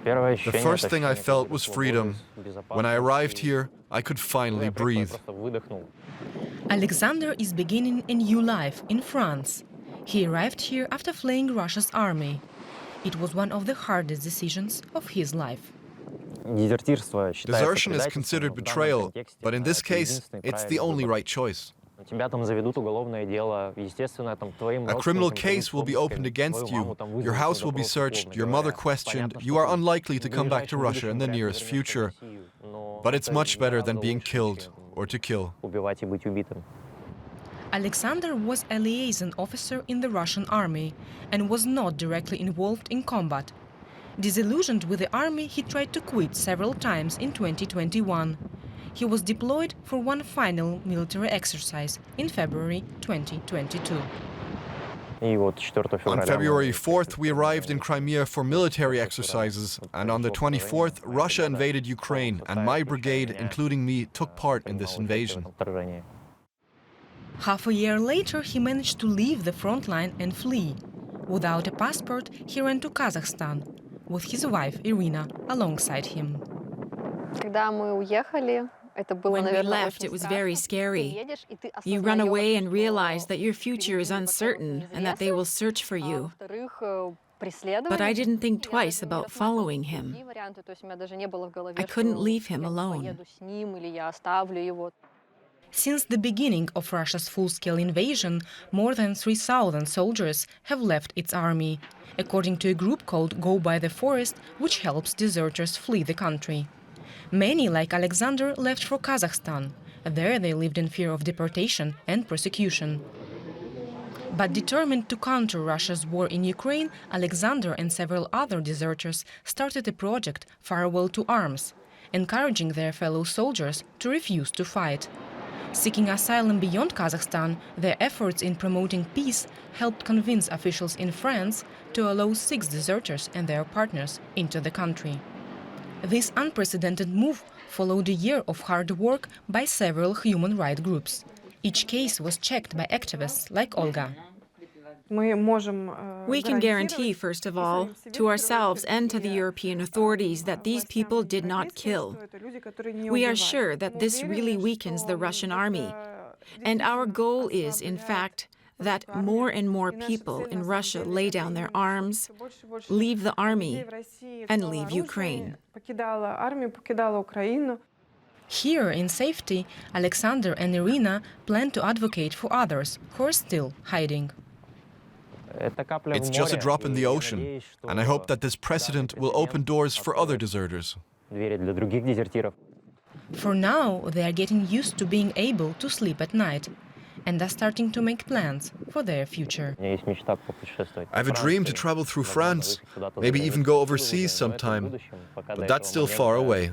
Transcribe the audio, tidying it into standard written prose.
The first thing I felt was freedom. When I arrived here, I could finally breathe. Alexander is beginning a new life in France. He arrived here after fleeing Russia's army. It was one of the hardest decisions of his life. Desertion is considered betrayal, but in this case, it's the only right choice. A criminal case will be opened against you, your house will be searched, your mother questioned, you are unlikely to come back to Russia in the nearest future. But it's much better than being killed or to kill. Alexander was a liaison officer in the Russian army and was not directly involved in combat. Disillusioned with the army, he tried to quit several times in 2021. He was deployed for one final military exercise in February 2022. On February 4th, we arrived in Crimea for military exercises, and on the 24th, Russia invaded Ukraine, and my brigade, including me, took part in this invasion. Half a year later, he managed to leave the front line and flee. Without a passport, he ran to Kazakhstan, with his wife, Irina, alongside him. When we left, it was very scary. You run away and realize that your future is uncertain and that they will search for you. But I didn't think twice about following him. I couldn't leave him alone. Since the beginning of Russia's full-scale invasion, more than 3,000 soldiers have left its army, according to a group called Go By The Forest, which helps deserters flee the country. Many, like Alexander, left for Kazakhstan. There they lived in fear of deportation and persecution. But determined to counter Russia's war in Ukraine, Alexander and several other deserters started a project, Farewell to Arms, encouraging their fellow soldiers to refuse to fight. Seeking asylum beyond Kazakhstan, their efforts in promoting peace helped convince officials in France to allow 6 deserters and their partners into the country. This unprecedented move followed a year of hard work by several human rights groups. Each case was checked by activists like Olga. We can guarantee, first of all, to ourselves and to the European authorities that these people did not kill. We are sure that this really weakens the Russian army. And our goal is, in fact, that more and more people in Russia lay down their arms, leave the army, and leave Ukraine. Here, in safety, Alexander and Irina plan to advocate for others who are still hiding. It's just a drop in the ocean, and I hope that this precedent will open doors for other deserters. For now, they are getting used to being able to sleep at night and are starting to make plans for their future. I have a dream to travel through France, maybe even go overseas sometime, but that's still far away.